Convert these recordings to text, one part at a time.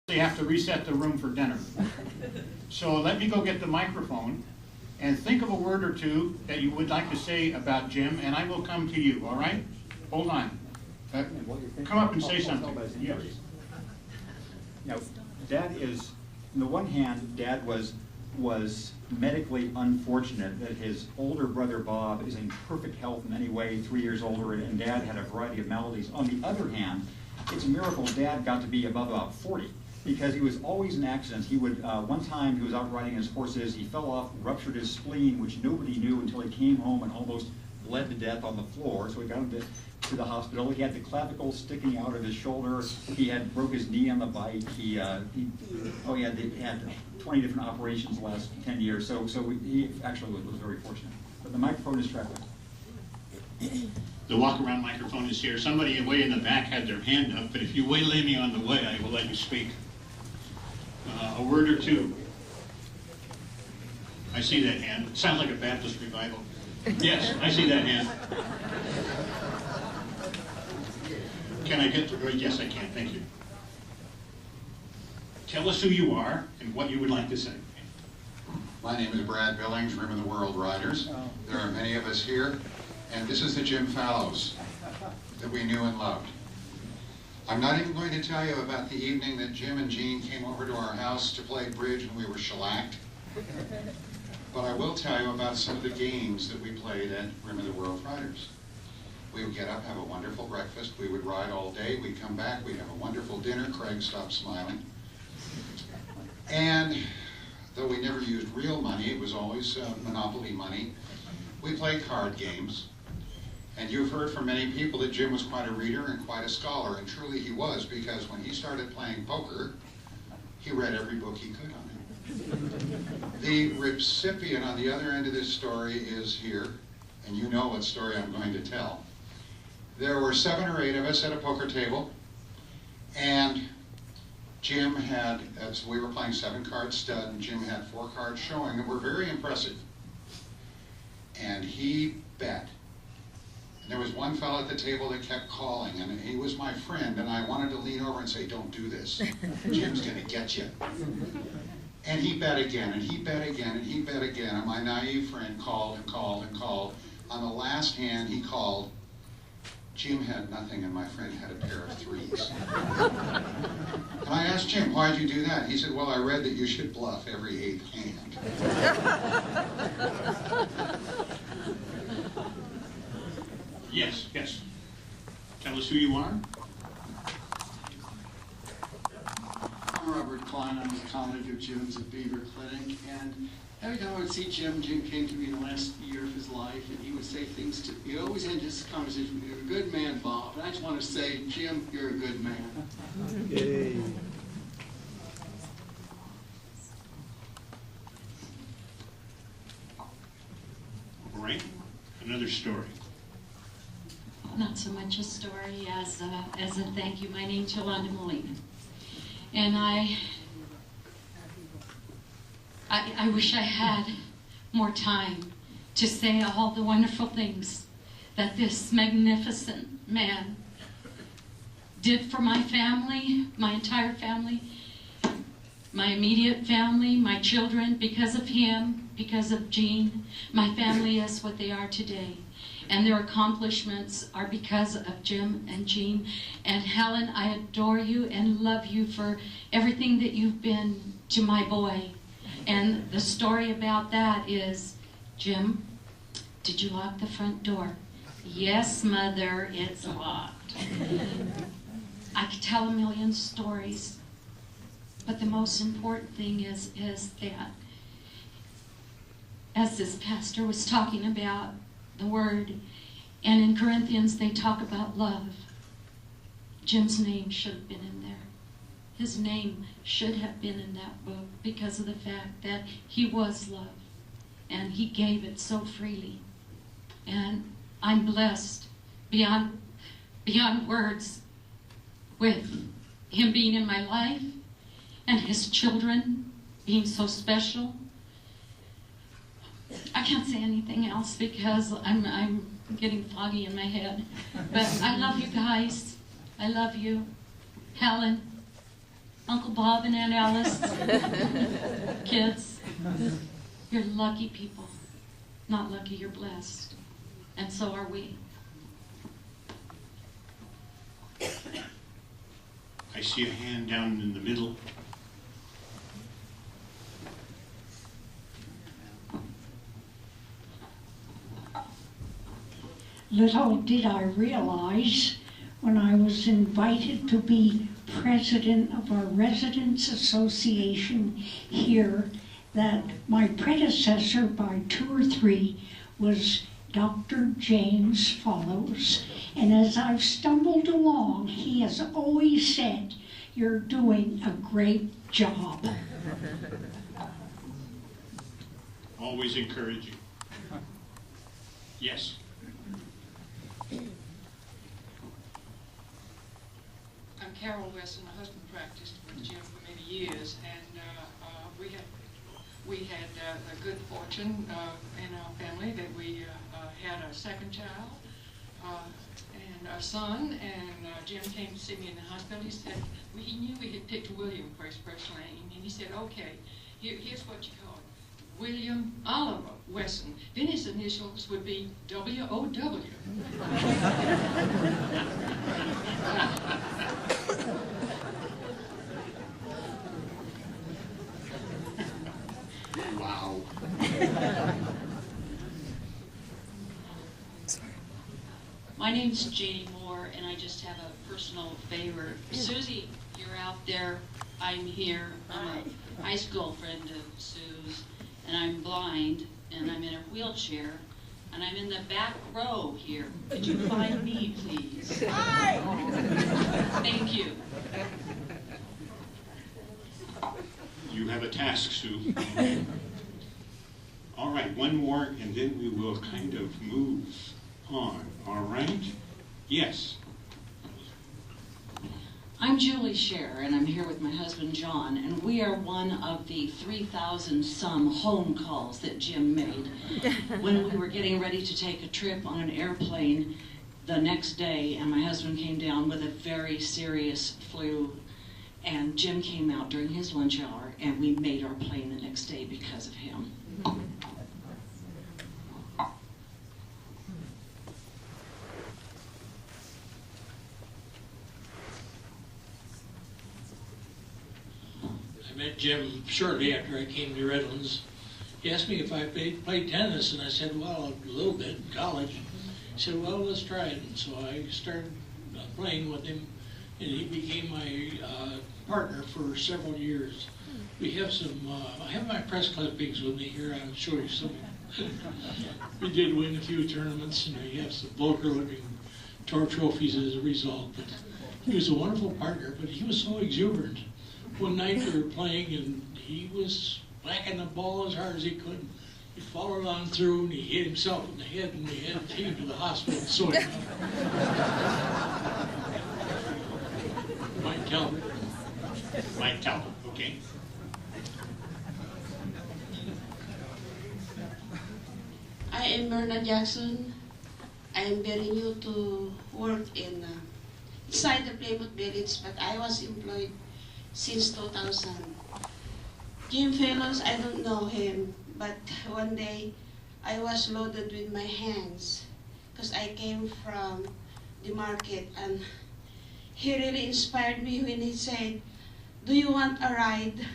They have to reset the room for dinner. So let me go get the microphone and think of a word or two that you would like to say about Jim, and I will come to you, all right? Hold on. Come up and say something. Yes. Now, Dad is, on the one hand, Dad was medically unfortunate that his older brother Bob is in perfect health in any way, 3 years older, and Dad had a variety of maladies. On the other hand, it's a miracle Dad got to be above about 40. Because he was always in accidents. He would, one time he was out riding his horses, he fell off, ruptured his spleen, which nobody knew until he came home and almost bled to death on the floor. So we got him to the hospital. He had the clavicle sticking out of his shoulder. He had broke his knee on the bike. He had 20 different operations the last 10 years. So he actually was very fortunate. But the microphone is traveling. The walk-around microphone is here. Somebody way in the back had their hand up, but if you waylay me on the way, I will let you speak. A word or two. I see that hand. It sounds like a Baptist revival. Yes, I see that hand. Can I get to, yes, I can, thank you. Tell us who you are and what you would like to say. My name is Brad Billings, Rim of the World Riders. There are many of us here, and this is the Jim Fallows that we knew and loved. I'm not even going to tell you about the evening that Jim and Jean came over to our house to play bridge and we were shellacked. But I will tell you about some of the games that we played at Rim of the World Riders. We would get up, have a wonderful breakfast, we would ride all day, we'd come back, we'd have a wonderful dinner. Craig stopped smiling. And though we never used real money, it was always Monopoly money, we played card games. And you've heard from many people that Jim was quite a reader and quite a scholar, and truly he was, because when he started playing poker, he read every book he could on it. The recipient on the other end of this story is here, and you know what story I'm going to tell. There were 7 or 8 of us at a poker table, and Jim had, as we were playing 7-card stud, and Jim had 4 cards showing that were very impressive. And he bet. And there was one fellow at the table that kept calling, and he was my friend, and I wanted to lean over and say, don't do this. Jim's going to get you. And he bet again, and he bet again, and he bet again, and my naive friend called and called and called. On the last hand, he called. Jim had nothing, and my friend had a pair of 3s. And I asked Jim, why'd you do that? He said, well, I read that you should bluff every 8th hand. Yes, yes. Tell us who you are. I'm Robert Klein. I'm the colleague of Jim's at Beaver Clinic, and every time I would see Jim came to me the last year of his life, and he would say things to me. He always ended his conversation, "You're a good man, Bob." And I just want to say, Jim, you're a good man. Yay. All right, another story. Not so much a story as a thank you. My name's Yolanda Molina. And I wish I had more time to say all the wonderful things that this magnificent man did for my family, my entire family, my immediate family, my children. Because of him, because of Jean, my family is what they are today. And their accomplishments are because of Jim and Jean. And Helen, I adore you and love you for everything that you've been to my boy. And the story about that is, Jim, did you lock the front door? Yes, Mother, it's locked. I could tell a million stories, but the most important thing is that, as this pastor was talking about, the word, and in Corinthians they talk about love. Jim's name should have been in there. His name should have been in that book because of the fact that he was love and he gave it so freely. And I'm blessed beyond words with him being in my life and his children being so special. I can't say anything else because I'm getting foggy in my head. But I love you guys. I love you. Helen, Uncle Bob and Aunt Alice, kids, you're lucky people. Not lucky, you're blessed. And so are we. I see a hand down in the middle. Little did I realize when I was invited to be president of our Residents Association here that my predecessor by 2 or 3 was Dr. James Follows. And as I've stumbled along, he has always said, "You're doing a great job." Always encouraging. Yes. I'm Carol Weston. My husband practiced with Jim for many years, and we had a good fortune in our family that we had a second child and a son. And Jim came to see me in the hospital. He said he knew we had picked William for his first name, and he said, "Okay, here's what you call it: William Oliver Weston." Then his initials would be W-O-W. Wow. My name's Janie Moore, and I just have a personal favor. Susie, you're out there. I'm here. I'm a high school friend of Sue's, and I'm blind, and I'm in a wheelchair, and I'm in the back row here. Could you find me, please? Hi! Thank you. You have a task, Sue. All right, one more, and then we will kind of move on. All right? Yes. I'm Julie Scher, and I'm here with my husband, John, and we are one of the 3,000-some home calls that Jim made when we were getting ready to take a trip on an airplane the next day, and my husband came down with a very serious flu, and Jim came out during his lunch hour, and we made our plane the next day because of him. I met Jim shortly after I came to Redlands. He asked me if I played tennis, and I said, well, a little bit in college. He said, well, let's try it. And so I started playing with him, and he became my partner for several years. We have some, I have my press clippings with me here. I'll show you some. We did win a few tournaments, and we have some Volker-looking tour trophies as a result. But he was a wonderful partner, but he was so exuberant. One night we were playing, and he was whacking the ball as hard as he could. He followed on through, and he hit himself in the head, and we had to take him to the hospital and sew him up. Mike Talbot. Mike Talbot, okay. I am Myrna Jackson. I am very new to work inside the Plymouth Village, but I was employed since 2000. Jim Fellows, I don't know him, but one day I was loaded with my hands because I came from the market, and he really inspired me when he said, "Do you want a ride?"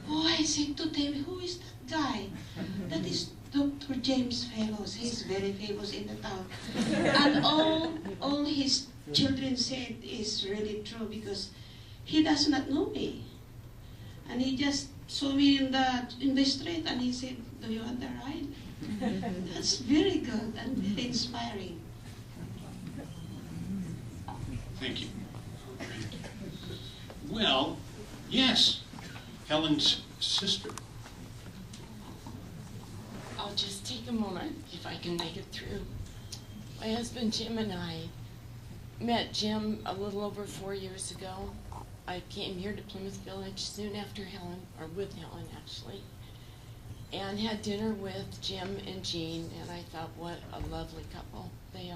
Oh, I said to David, "Who is that guy?" "That is Dr. James Fellows. He's very famous in the town." And all his children said is really true because he does not know me. And he just saw me in the street, and he said, "Do you want a ride?" That's very good and very inspiring. Thank you. Well, yes, Helen's sister. I'll just take a moment if I can make it through. My husband Jim and I met Jim a little over 4 years ago. I came here to Plymouth Village soon after Helen, or with Helen actually, and had dinner with Jim and Jean, and I thought, what a lovely couple they are.